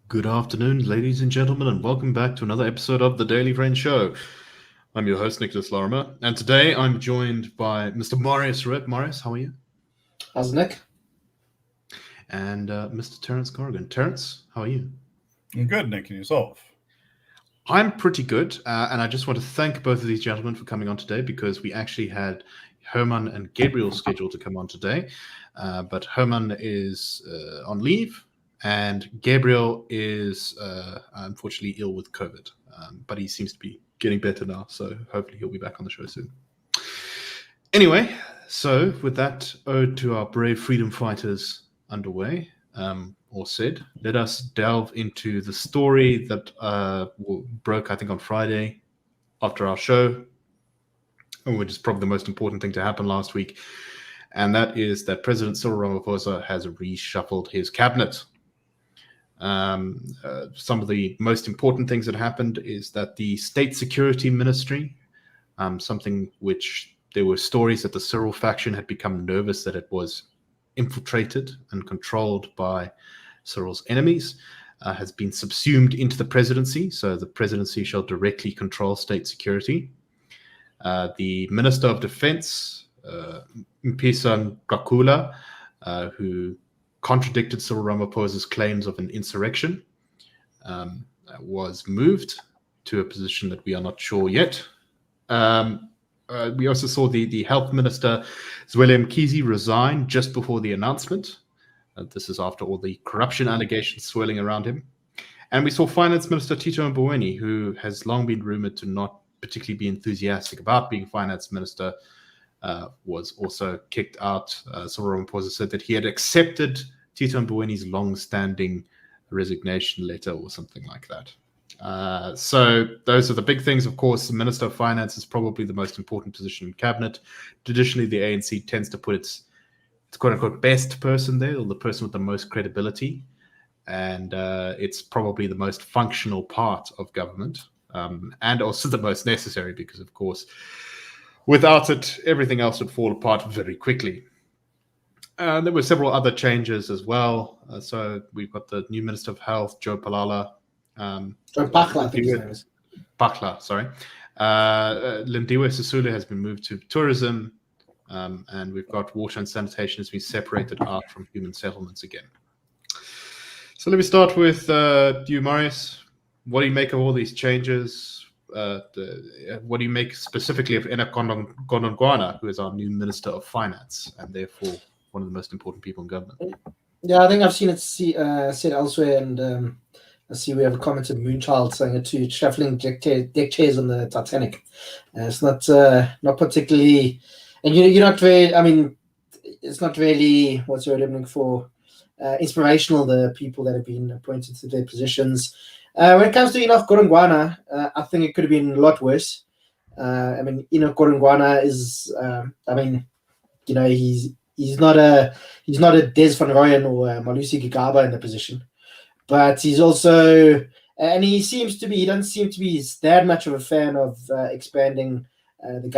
Good afternoon, ladies and gentlemen, and welcome back to another episode of the Daily Friend Show. I'm your host, Nicholas Lorimer, and today I'm joined by Mr. Marius Roodt. Marius, how are you? How's Nick? And Mr. Terence Corrigan. Terence, how are you? I'm good, Nick, and yourself? I'm pretty good, and I just want to thank both of these gentlemen for coming on today because we actually had Herman and Gabriel scheduled to come on today, but Herman is on leave. And Gabriel is unfortunately ill with COVID, but he seems to be getting better now, so hopefully he'll be back on the show soon. Anyway, so with that ode to our brave freedom fighters underway, or said, let us delve into the story that broke, I think, on Friday after our show, which is probably the most important thing to happen last week, and that is that President Cyril Ramaphosa has reshuffled his cabinet. Some of the most important things that happened is that the State Security Ministry, something which there were stories that the Cyril faction had become nervous that it was infiltrated and controlled by Cyril's enemies, has been subsumed into the presidency. So the presidency shall directly control state security. The Minister of Defense, Mpisa Ngakula, who contradicted Cyril Ramaphosa's claims of an insurrection, was moved to a position that we are not sure yet. We also saw the health minister, Zweli Mkhize, resign just before the announcement. This is after all the corruption allegations swirling around him. And we saw Finance Minister Tito Mboweni, who has long been rumored to not particularly be enthusiastic about being finance minister, was also kicked out. Cyril Ramaphosa said that he had accepted Tito Mboweni's long-standing resignation letter or something like that. So those are the big things. Of course, the Minister of Finance is probably the most important position in cabinet. Traditionally, the ANC tends to put its quote-unquote best person there, or the person with the most credibility. And it's probably the most functional part of government, and also the most necessary because, of course, without it, everything else would fall apart very quickly. There were several other changes as well. So we've got the new Minister of Health, Joe Palala. Joe Pakla, I think his name is. Pakla, sorry. Lindiwe Sisulu has been moved to tourism, and we've got water and sanitation has been separated out from human settlements again. So let me start with you, Marius. What do you make of all these changes? What do you make specifically of Enoch Godongwana, who is our new Minister of Finance and therefore one of the most important people in government? Yeah, I think I've seen it said elsewhere, and I see we have a comment of Moonchild saying it too, shuffling deck chairs on the Titanic. It's not particularly, and you're not very, I mean, it's not really, what's the word I'm looking for, inspirational, the people that have been appointed to their positions. When it comes to Enoch Godongwana, I think it could have been a lot worse. I mean, Enoch Godongwana is, he's not a Des van Rooyen or Malusi Gigaba in the position, but he's also, and he doesn't seem to be that much of a fan of expanding the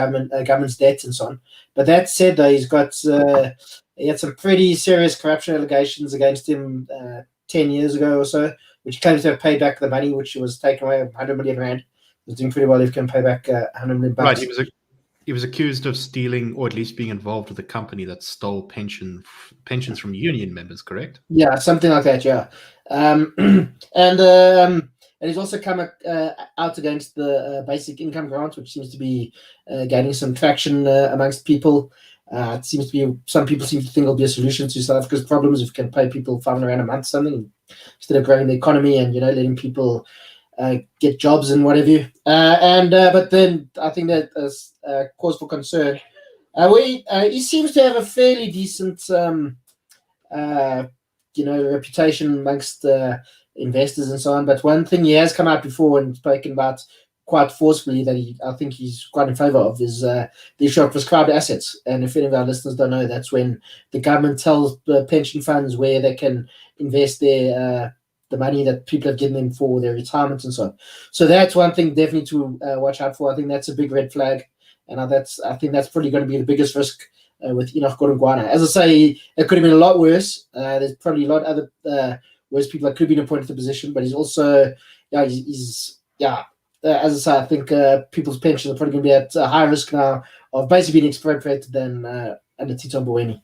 government's debt and so on. But that said, though, he had some pretty serious corruption allegations against him 10 years ago or so, which he claims to have paid back the money, which was taken away, 100 million rand. He was doing pretty well if he can pay back 100 million bucks. Right, he was accused of stealing, or at least being involved with a company that stole pensions from union members, correct? Yeah, something like that, yeah. And he's also come out against the basic income grant, which seems to be gaining some traction amongst people. It seems to be, some people seem to think it'll be a solution to South Africa's problems if you can pay people 500 rand a month something, instead of growing the economy and, letting people get jobs and whatever. But then I think that is cause for concern. He seems to have a fairly decent, reputation amongst investors and so on. But one thing he has come out before and spoken about quite forcefully that I think he's quite in favor of is the issue of prescribed assets. And if any of our listeners don't know, that's when the government tells the pension funds where they can invest their the money that people have given them for their retirement and so on. So that's one thing definitely to watch out for. I think that's a big red flag. And I think that's probably going to be the biggest risk with Enoch Godongwana. As I say, it could have been a lot worse. There's probably a lot of other whereas people that could have been appointed to the position. But he's also, as I say, I think people's pensions are probably going to be at a higher risk now of basically being expropriated than under Tito Mboweni.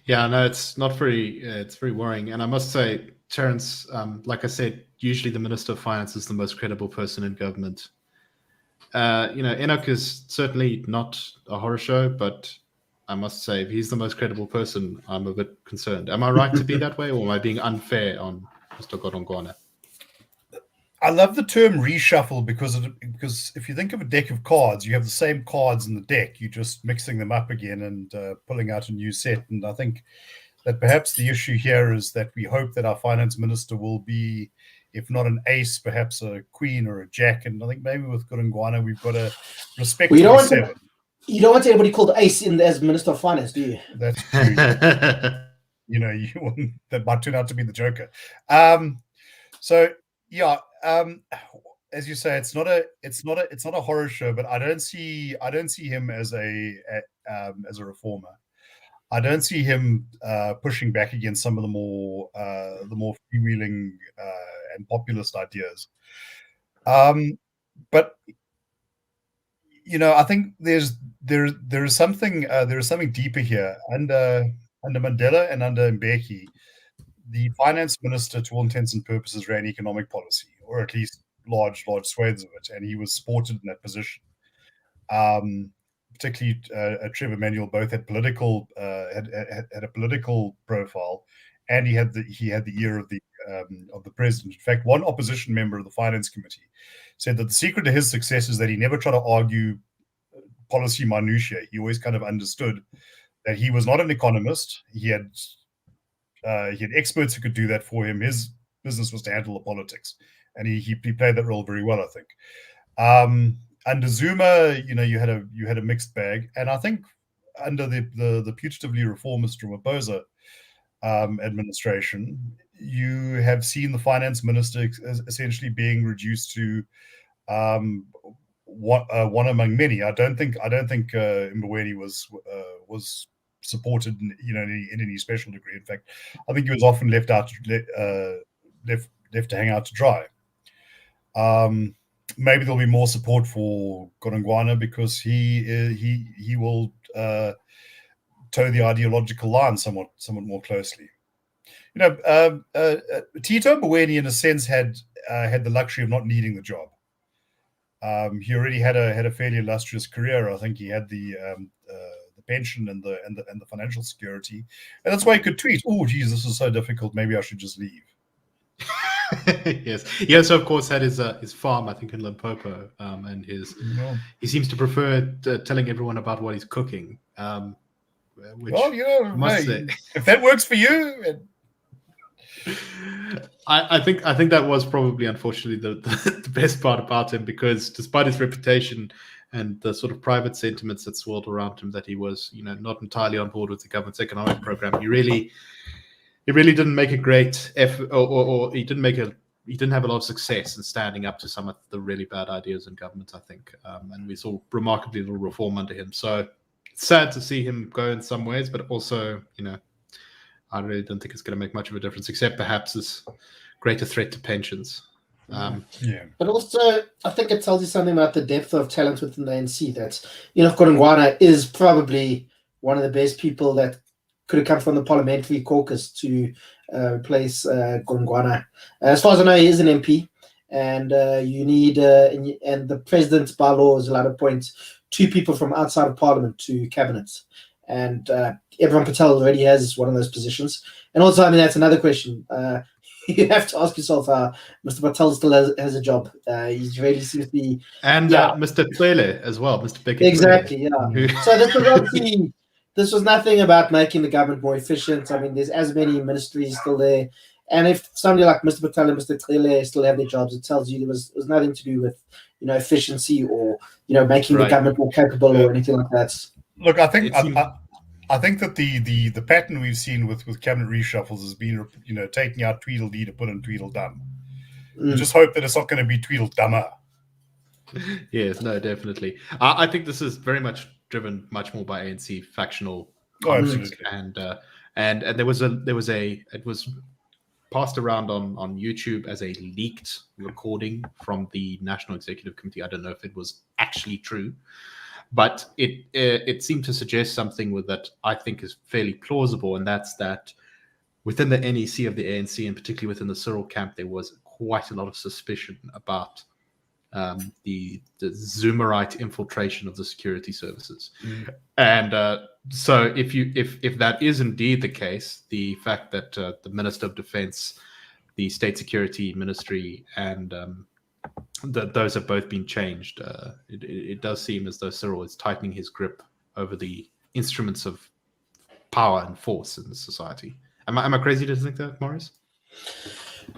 Yeah, no, it's not very. It's very worrying, and I must say, Terence, like I said, usually the Minister of Finance is the most credible person in government. Enoch is certainly not a horror show, but I must say, if he's the most credible person, I'm a bit concerned. Am I right to be that way, or am I being unfair on Mr. Godongwana? I love the term reshuffle because if you think of a deck of cards, you have the same cards in the deck. You're just mixing them up again and pulling out a new set. And I think that perhaps the issue here is that we hope that our finance minister will be, if not an ace, perhaps a queen or a jack. And I think maybe with Godongwana, we've got to respect you don't want anybody called ace as Minister of Finance, do you? That's true. That might turn out to be the Joker. As you say, it's not a horror show, but I don't see him as a reformer. I don't see him pushing back against some of the more freewheeling and populist ideas. But I think there is something deeper here. Under Mandela and under Mbeki, the finance minister, to all intents and purposes, ran economic policy, or at least large swathes of it, and he was supported in that position. Particularly, Trevor Manuel both had had a political profile, and he had the ear of the president. In fact, one opposition member of the finance committee said that the secret to his success is that he never tried to argue policy minutiae. He always kind of understood that he was not an economist. He had experts who could do that for him. His business was to handle the politics, and he played that role very well, I think. Under Zuma, you had a mixed bag, and I think under the putatively reformist Ramaphosa administration, you have seen the finance minister essentially being reduced to one among many. I don't think Mboweni was supported in any special degree. In fact, I think he was often left to hang out to dry. Maybe there'll be more support for Godongwana because he will toe the ideological line somewhat more closely. Tito Mboweni, in a sense, had the luxury of not needing the job. He already had a fairly illustrious career. I think he had the pension and the financial security, and that's why he could tweet, "Oh, geez, this is so difficult. Maybe I should just leave." Yes, he also, of course, had his farm, I think, in Limpopo, and he seems to prefer telling everyone about what he's cooking. Which if that works for you. I think that was probably, unfortunately, the best part about him, because despite his reputation and the sort of private sentiments that swirled around him, that he was, not entirely on board with the government's economic program, he really didn't make a great effort, or he didn't have a lot of success in standing up to some of the really bad ideas in government, I think. And we saw remarkably little reform under him. So it's sad to see him go in some ways, but also, I really don't think it's going to make much of a difference, except perhaps this greater threat to pensions. But also, I think it tells you something about the depth of talent within the ANC, that Godongwana is probably one of the best people that could have come from the parliamentary caucus to replace Godongwana. As far as I know, he is an MP, and you need and the president's bylaw is allowed to appoint 2 people from outside of parliament to cabinet, and everyone Patel already has one of those positions. And also, I mean, that's another question. You have to ask yourself, Mr. Patel still has a job. He really seems to be, and Mr. Twele as well, Mr. Beckett. Exactly, yeah. So this was obviously. This was nothing about making the government more efficient. I mean, there's as many ministries still there. And if somebody like Mr. Patel and Mr. Tlele still have their jobs, it tells you there was nothing to do with, efficiency or, making the government more capable or anything like that. Look, I think that the pattern we've seen with cabinet reshuffles has been, taking out Tweedledee to put in Tweedledum. Just hope that it's not going to be Tweedledummer. Yes, no, definitely. I think this is very much driven much more by ANC factional absolutely. And there was it was passed around on YouTube as a leaked recording from the National Executive Committee. I don't know if it was actually true, but it seemed to suggest something with that I think is fairly plausible, and that's that within the NEC of the ANC, and particularly within the Cyril camp, there was quite a lot of suspicion about the Zoomerite infiltration of the security services. And so if that is indeed the case, the fact that the Minister of Defense, the State Security Ministry, and those have both been changed, it does seem as though Cyril is tightening his grip over the instruments of power and force in the society. Am I crazy to think that, Marius?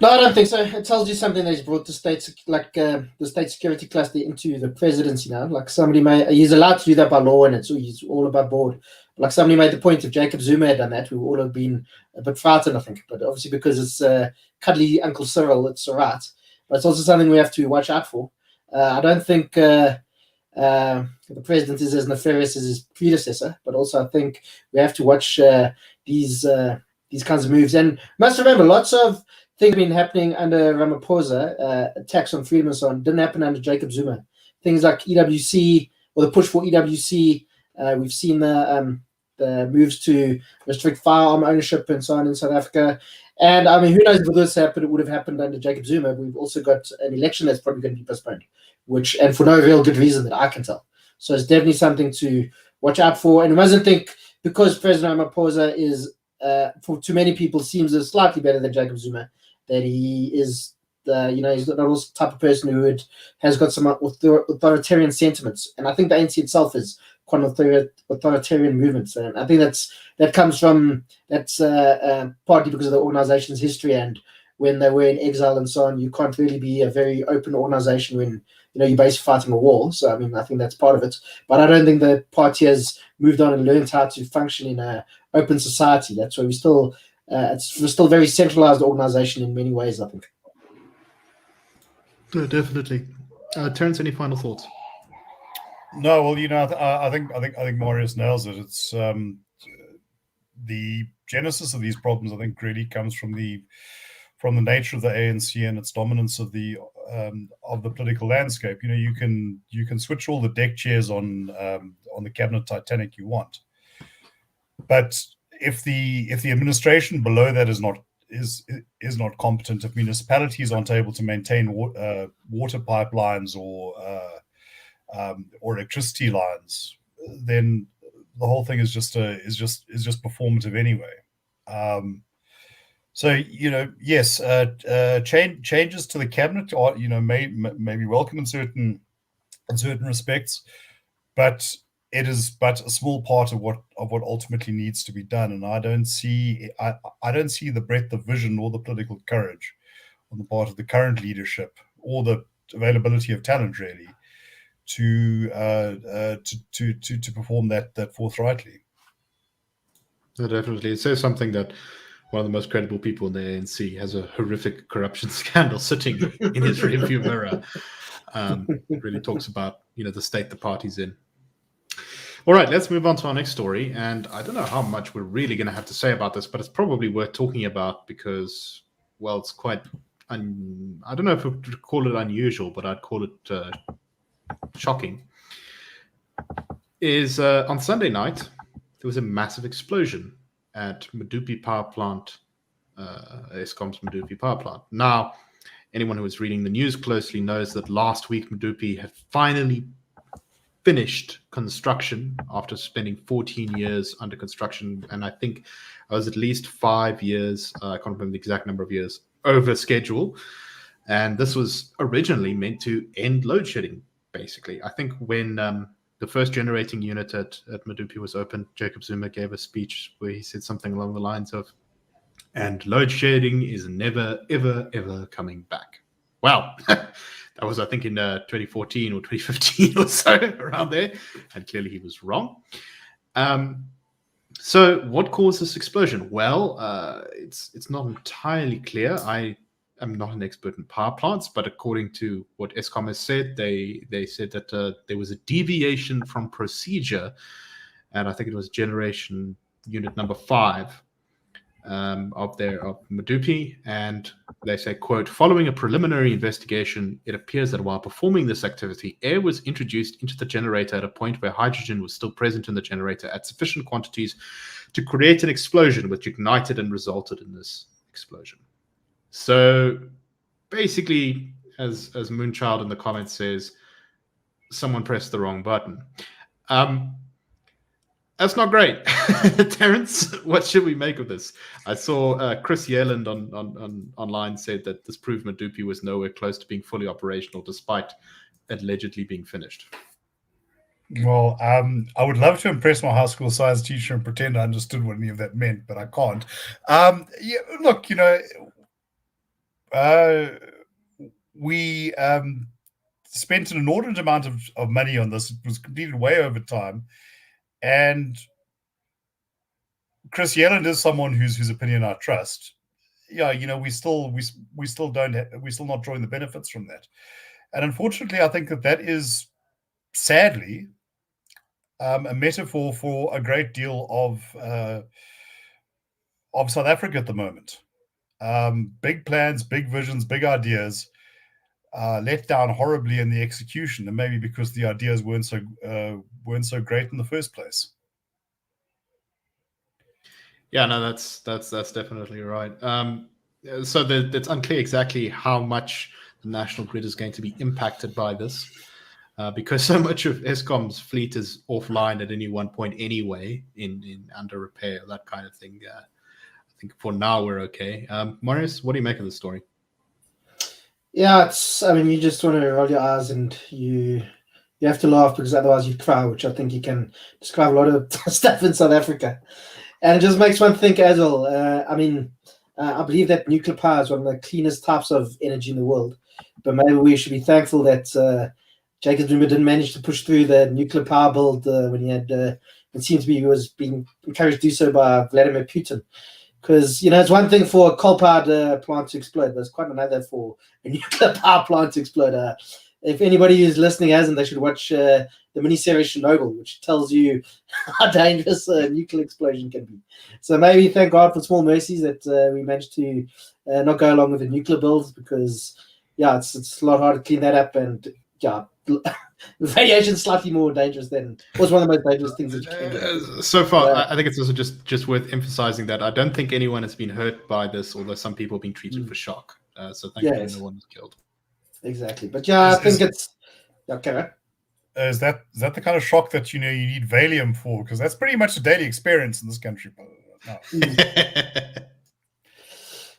No, I don't think so. It tells you something that he's brought the state, the state security cluster into the presidency now. Like he's allowed to do that by law, and he's all above board. Like somebody made the point, if Jacob Zuma had done that, we would all have been a bit frightened, I think. But obviously, because it's cuddly Uncle Cyril, it's all right. But it's also something we have to watch out for. I don't think the president is as nefarious as his predecessor, but also I think we have to watch these kinds of moves. And must remember, lots of things have been happening under Ramaphosa, attacks on freedom and so on, didn't happen under Jacob Zuma. Things like EWC or the push for EWC. We've seen the moves to restrict firearm ownership and so on in South Africa. And I mean, who knows if this happened? It would have happened under Jacob Zuma. We've also got an election that's probably going to be postponed, and for no real good reason that I can tell. So it's definitely something to watch out for. And we mustn't think because President Ramaphosa is, for too many people, seems slightly better than Jacob Zuma, that he is, he's not also the type of person who has got some authoritarian sentiments. And I think the ANC itself is quite an authoritarian movement. And I think that comes from, partly because of the organization's history and when they were in exile and so on. You can't really be a very open organization when you're basically fighting a war. So I mean, I think that's part of it. But I don't think the party has moved on and learned how to function in an open society. That's why we're still a very centralized organization in many ways, I think. Definitely. Terence, any final thoughts? No, well, I think Marius nails it. It's the genesis of these problems, I think, really comes from the nature of the ANC and its dominance of the political landscape. You can switch all the deck chairs on the cabinet Titanic you want, but if the administration below that is not competent, if municipalities aren't able to maintain water pipelines or electricity lines, then the whole thing is just performative anyway. So yes, changes to the cabinet are may be welcome in certain respects, but it is but a small part of what ultimately needs to be done. And I don't see the breadth of vision or the political courage on the part of the current leadership or the availability of talent really to perform that forthrightly. Definitely, it says something that one of the most credible people in the ANC has a horrific corruption scandal sitting in his rearview mirror. It really talks about the state the party's in. All right, let's move on to our next story. And I don't know how much we're really going to have to say about this, but it's probably worth talking about because, well, it's quite, I don't know if I would call it unusual, but I'd call it shocking. Is on Sunday night, there was a massive explosion at Medupi power plant, Eskom's Medupi power plant. Now, anyone who is reading the news closely knows that last week Medupi had finally finished construction after spending 14 years under construction, and I think it was at least 5 years, I can't remember the exact number of years, over schedule. And this was originally meant to end load shedding, basically. I think when the first generating unit at Medupi was opened, Jacob Zuma gave a speech where he said something along the lines of, and load shedding is never, ever, ever coming back. Well, that was, I think, in 2014 or 2015 or so, around there. And clearly he was wrong. So what caused this explosion? Well, it's not entirely clear. I am not an expert in power plants, but according to what Eskom has said, they said that there was a deviation from procedure, and I think it was generation unit number 5. of Medupi, and they say, quote, following a preliminary investigation, it appears that while performing this activity, air was introduced into the generator at a point where hydrogen was still present in the generator at sufficient quantities to create an explosion, which ignited and resulted in this explosion. So basically, as Moonchild in the comments says, someone pressed the wrong button. That's not great. Terence, what should we make of this? I saw Chris Yeland on online said that this proved Medupi was nowhere close to being fully operational, despite allegedly being finished. Well, I would love to impress my high school science teacher and pretend I understood what any of that meant, but I can't. Yeah, look, we spent an inordinate amount of money on this. It was completed way over time. And Chris Yeland is someone whose opinion I trust. Yeah, we still not drawing the benefits from that. And unfortunately, I think that is sadly a metaphor for a great deal of South Africa at the moment. Big plans, big visions, big ideas, let down horribly in the execution, and maybe because the ideas weren't so great in the first place. Yeah, no, that's definitely right. So it's unclear exactly how much the national grid is going to be impacted by this, because so much of Eskom's fleet is offline at any one point anyway, in under repair, that kind of thing. I think for now we're okay. Marius, what do you make of the story? Yeah, you just want to roll your eyes and you have to laugh, because otherwise you'd cry, which I think you can describe a lot of stuff in South Africa. And it just makes one think as well. I believe that nuclear power is one of the cleanest types of energy in the world. But maybe we should be thankful that Jacob Zuma didn't manage to push through the nuclear power build when he had, it seems to be he was being encouraged to do so by Vladimir Putin. Because, it's one thing for a coal-powered plant to explode, but it's quite another for a nuclear power plant to explode. If anybody who's listening hasn't, they should watch the miniseries Chernobyl, which tells you how dangerous a nuclear explosion can be. So maybe thank God for small mercies that we managed to not go along with the nuclear builds, because, it's a lot harder to clean that up, and, radiation is slightly more dangerous than, was one of the most dangerous things that you can do. So far, I think it's also just worth emphasizing that I don't think anyone has been hurt by this, although some people have been treated for shock. So thankfully no one was killed. Exactly. But I think it's okay, right? Is that the kind of shock that you need Valium for? Because that's pretty much a daily experience in this country. No.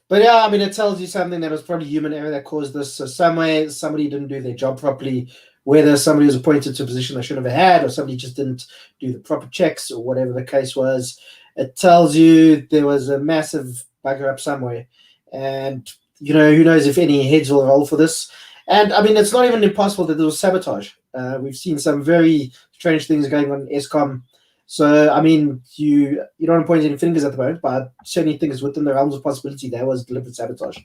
But it tells you something that was probably human error that caused this. So somewhere somebody didn't do their job properly, whether somebody was appointed to a position they shouldn't have had, or somebody just didn't do the proper checks, or whatever the case was. It tells you there was a massive bugger up somewhere. And, who knows if any heads will roll for this. And, it's not even impossible that there was sabotage. We've seen some very strange things going on in Eskom. So, you don't want to point any fingers at the moment, but I certainly think it's within the realms of possibility there was deliberate sabotage.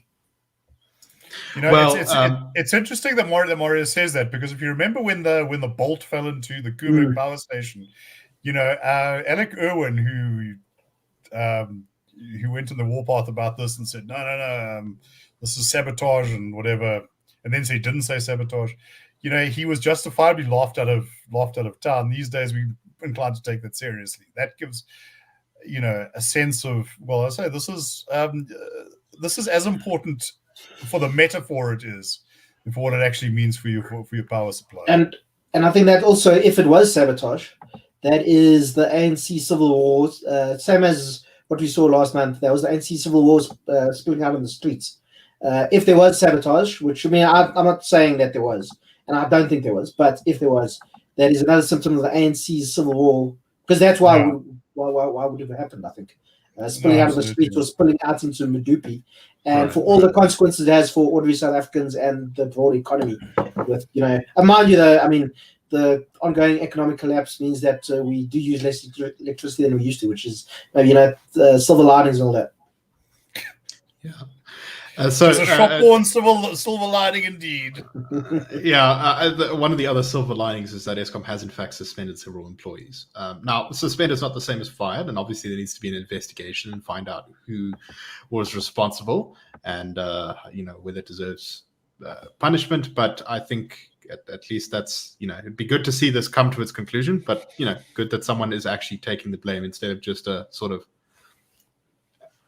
It's interesting that Marius says that, because if you remember when the bolt fell into the Kubrick power station, Alec Irwin, who went in the warpath about this and said, no, this is sabotage and whatever, and then he didn't say sabotage. He was justifiably laughed out of town. These days, we're inclined to take that seriously. That gives, a sense of, well, I say this is as important for the metaphor it is, and for what it actually means for your power supply. And I think that also, if it was sabotage, that is the ANC civil wars, same as what we saw last month. That was the ANC civil wars spilling out on the streets. If there was sabotage, which I'm not saying that there was, and I don't think there was, but if there was, that is another symptom of the ANC civil war, because that's why would it have happened, I think. Spilling out of the streets, or spilling out into Medupi, and for all the consequences it has for ordinary South Africans and the broader economy. With and mind you, though, the ongoing economic collapse means that we do use less electricity than we used to, which is silver linings and all that. Yeah. So It's a shop-worn silver lining indeed. One of the other silver linings is that Eskom has in fact suspended several employees. Now, suspend is not the same as fired, and obviously there needs to be an investigation and find out who was responsible and whether it deserves punishment. But I think at least that's it'd be good to see this come to its conclusion. But good that someone is actually taking the blame instead of just a sort of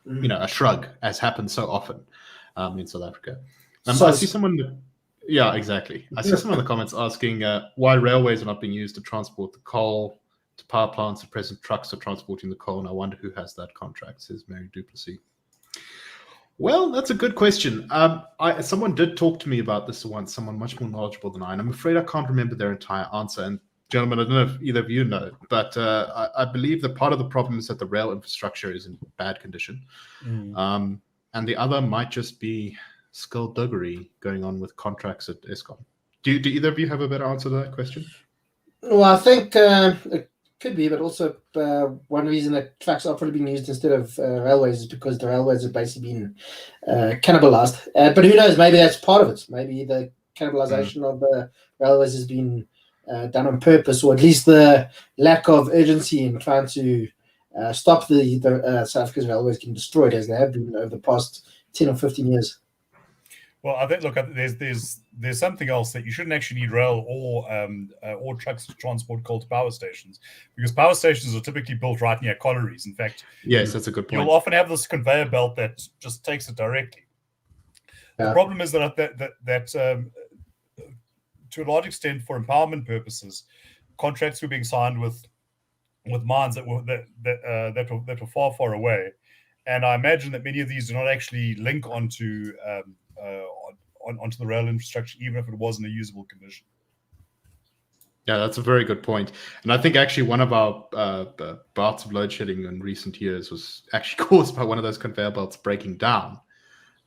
a shrug, as happens so often in South Africa. I see someone. Yeah, exactly. I see some of the comments asking why railways are not being used to transport the coal to power plants. At present, trucks are transporting the coal, and I wonder who has that contract, says Mary Duplessis. Well, that's a good question. Someone did talk to me about this once, someone much more knowledgeable than I, and I'm afraid I can't remember their entire answer. And gentlemen, I don't know if either of you know, but I believe that part of the problem is that the rail infrastructure is in bad condition. And the other might just be skullduggery going on with contracts at Eskom. Do either of you have a better answer to that question? Well, I think it could be, but also one reason that trucks are probably being used instead of railways is because the railways have basically been cannibalized. But who knows? Maybe that's part of it. Maybe the cannibalization of the railways has been done on purpose, or at least the lack of urgency in trying to stop the South Africa's railways getting destroyed as they have been over the past 10 or 15 years. Well, I think there's something else that you shouldn't actually need rail or trucks to transport coal to power stations, because power stations are typically built right near collieries. In fact, yes, that's a good point. You'll often have this conveyor belt that just takes it directly. The problem is that to a large extent, for empowerment purposes, contracts were being signed with mines that were far away, and I imagine that many of these do not actually link onto the rail infrastructure, even if it was in a usable condition. Yeah, that's a very good point. And I think actually one of our bouts of load shedding in recent years was actually caused by one of those conveyor belts breaking down,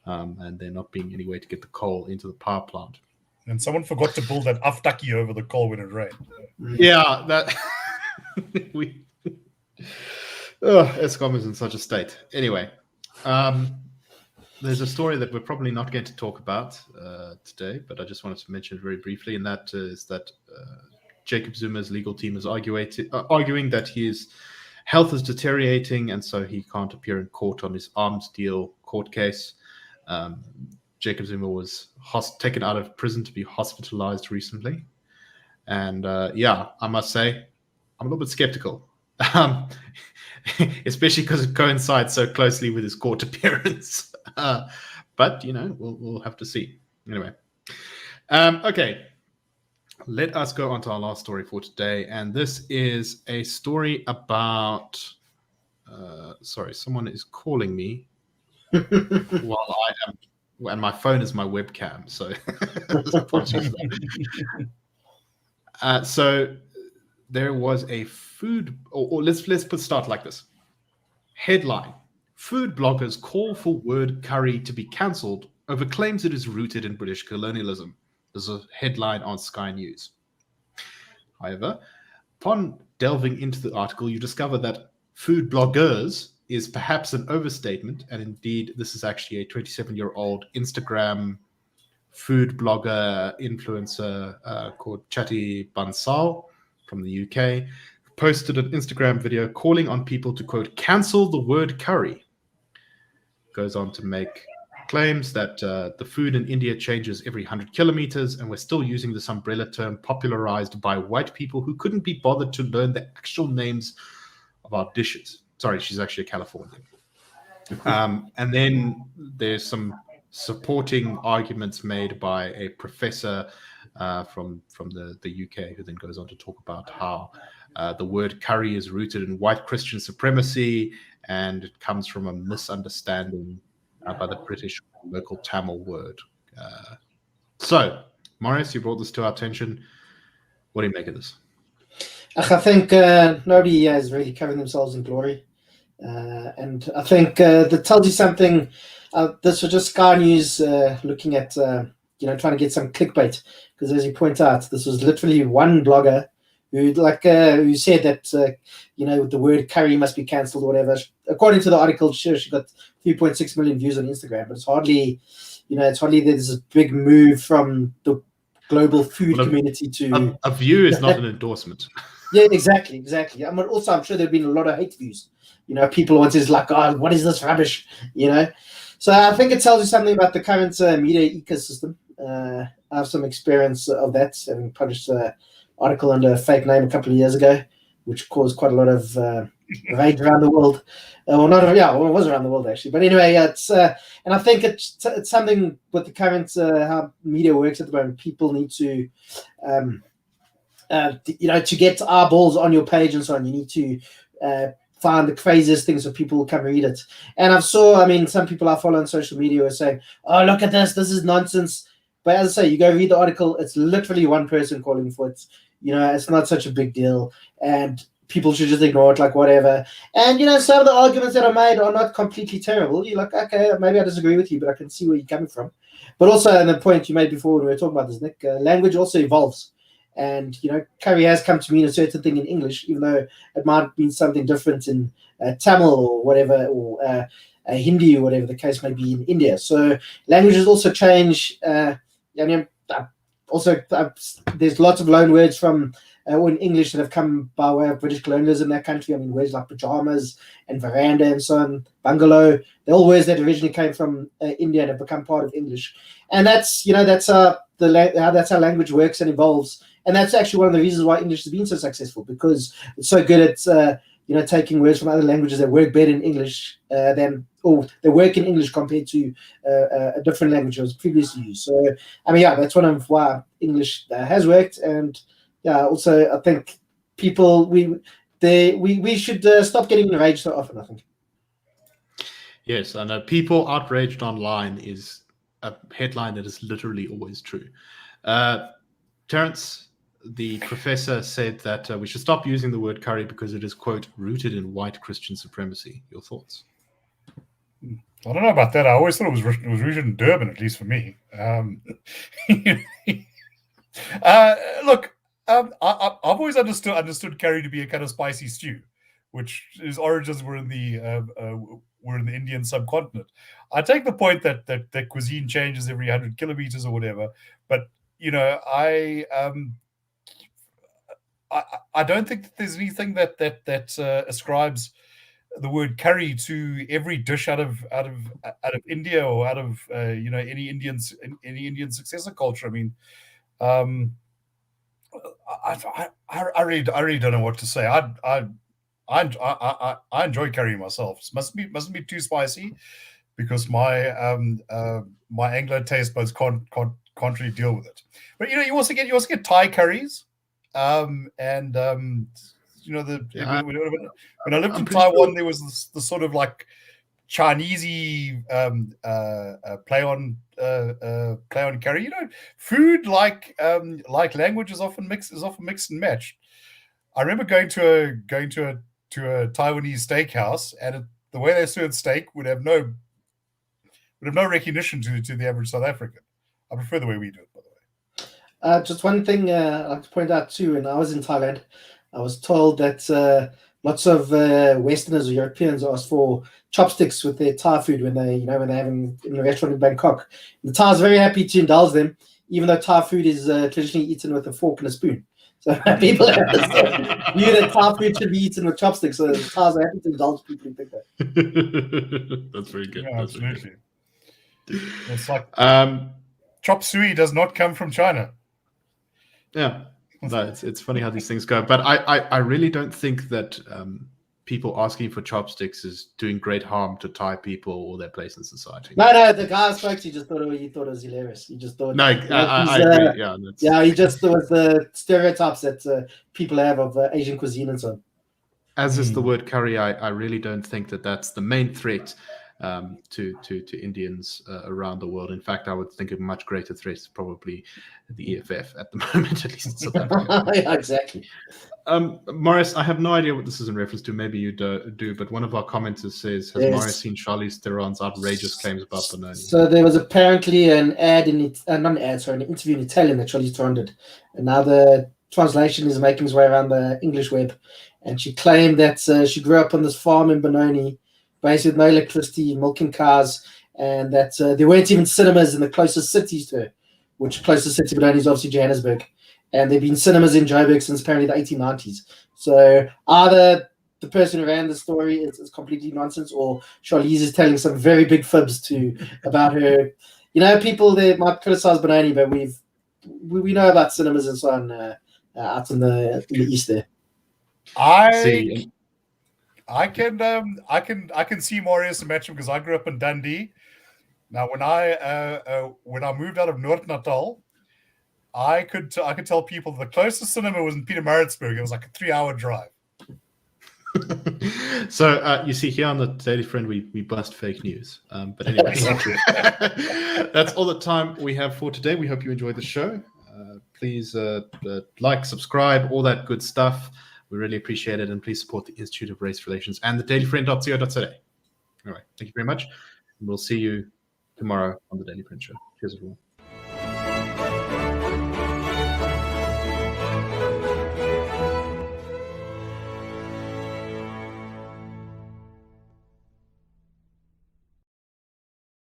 and there not being any way to get the coal into the power plant. And someone forgot to build that aftaki over the coal when it rained. Yeah, that Eskom is in such a state. Anyway, there's a story that we're probably not going to talk about today, but I just wanted to mention it very briefly, and that is that Jacob Zuma's legal team is arguing that his health is deteriorating, and so he can't appear in court on his arms deal court case. Jacob Zuma was taken out of prison to be hospitalized recently. And I must say, I'm a little bit skeptical, especially because it coincides so closely with his court appearance. But, we'll have to see. Anyway. Okay. Let us go on to our last story for today. And this is a story about... sorry, someone is calling me while I am... And my phone is my webcam, so apologies. So there was a food, or let's start like this. Headline: Food bloggers call for word curry to be cancelled over claims it is rooted in British colonialism. There's a headline on Sky News. However, upon delving into the article, you discover that food bloggers is perhaps an overstatement, and indeed this is actually a 27-year-old Instagram food blogger influencer called Chatty Bansal from the UK, who posted an Instagram video calling on people to, quote, cancel the word curry. Goes on to make claims that the food in India changes every 100 kilometers, and we're still using this umbrella term popularized by white people who couldn't be bothered to learn the actual names of our dishes. Sorry, she's actually a Californian. And then there's some supporting arguments made by a professor from the UK, who then goes on to talk about how the word curry is rooted in white Christian supremacy, and it comes from a misunderstanding by the British local Tamil word. So, Marius, you brought this to our attention. What do you make of this? I think nobody has really covered themselves in glory. And I think that tells you something. This was just Sky News looking at, trying to get some clickbait. Because as you point out, this was literally one blogger who said that the word curry must be cancelled or whatever. According to the article, sure, she got 3.6 million views on Instagram, but it's hardly there's a big move from the global food community to a view is not an endorsement. Yeah, exactly. I mean, also, I'm sure there've been a lot of hate views. People wanted to like, oh, what is this rubbish? So I think it tells you something about the current media ecosystem. I have some experience of that, having published an article under a fake name a couple of years ago, which caused quite a lot of rage around the world. It was around the world actually. But anyway, it's and I think it's something with the current how media works at the moment. People need to, to get eyeballs on your page and so on. You need to find the craziest things so people will come read it. And some people I follow on social media are saying, "Oh, look at this! This is nonsense." But as I say, you go read the article. It's literally one person calling for it. It's not such a big deal, and people should just ignore it, like whatever. And some of the arguments that are made are not completely terrible. You're like, okay, maybe I disagree with you, but I can see where you're coming from. But also, and the point you made before when we were talking about this, Nick, language also evolves. And curry has come to mean a certain thing in English, even though it might mean something different in Tamil or whatever, or Hindi or whatever the case may be in India. So languages also change. There's lots of loan words from in English that have come by way of British colonialism in that country. words like pajamas and veranda and so on, bungalow. They're all words that originally came from India and have become part of English. And that's how language works and evolves. And that's actually one of the reasons why English has been so successful, because it's so good at taking words from other languages that work better in English they work in English compared to a different language that was previously used. So that's one of why English has worked. And also I think people we should stop getting enraged so often, I think. Yes, and people outraged online is a headline that is literally always true. Terence, the professor, said that we should stop using the word curry because it is, quote, rooted in white Christian supremacy. Your thoughts? I don't know about that. I always thought it was rooted in Durban, at least for me. Look, I've always understood curry to be a kind of spicy stew, which his origins were in the Indian subcontinent. I take the point that cuisine changes every 100 kilometers or whatever, but I don't think that there's anything that ascribes the word curry to every dish out of India or out of any Indian successor culture. I really don't know what to say. I enjoy curry myself. It mustn't be too spicy, because my my Anglo taste buds can't really deal with it. But you also get Thai curries, when I lived in Taiwan, there was the sort of like Chinesey play on curry. Food like language is often mixed and matched. I remember going to a Taiwanese steakhouse, and the way they served steak would have no recognition to the average South African. I prefer the way we do it, by the way. Just one thing I'd like to point out too. When I was in Thailand, I was told that lots of Westerners or Europeans ask for chopsticks with their Thai food when they're having in a restaurant in Bangkok. The Thai is very happy to indulge them, even though Thai food is traditionally eaten with a fork and a spoon. So people have this view that Thai food should be eaten with chopsticks. So the Thais are happy to indulge people who think that. That's very good. Yeah, absolutely. It's like chop suey does not come from China. Yeah, no, it's funny how these things go. But I really don't think that people asking for chopsticks is doing great harm to Thai people or their place in society. No, the guy I spoke to just thought it was hilarious. He just thought I agree. Yeah, he just thought the stereotypes that people have of Asian cuisine and so on. As is the word curry, I really don't think that that's the main threat to Indians around the world. In fact, I would think a much greater threat is probably the EFF at the moment, at least in South Africa. Yeah, exactly. Marius, I have no idea what this is in reference to. Maybe you do, but one of our commenters says, has Marius seen Charlize Theron's outrageous claims about Benoni? So there was apparently an interview in Italian that Charlize Theron did. And now the translation is making its way around the English web, and she claimed that she grew up on this farm in Benoni, based with no electricity, milking cows, and that there weren't even cinemas in the closest cities to her, which closest city to Benoni is obviously Johannesburg, and there've been cinemas in Joburg since apparently the 1890s. So either the person who ran the story is completely nonsense, or Charlize is telling some very big fibs about her. People they might criticize Benoni, but we know about cinemas and so on out in the east there. I can see Marius and Matcham because I grew up in Dundee. Now, when I moved out of North Natal, I could tell people the closest cinema was in Pietermaritzburg. It was like a 3-hour drive. So you see here on the Daily Friend, we bust fake news. But anyway, that's all the time we have for today. We hope you enjoyed the show. Please like, subscribe, all that good stuff. We really appreciate it. And please support the Institute of Race Relations and the dailyfriend.co.za. All right. Thank you very much. And we'll see you tomorrow on the Daily Friend Show. Cheers, everyone.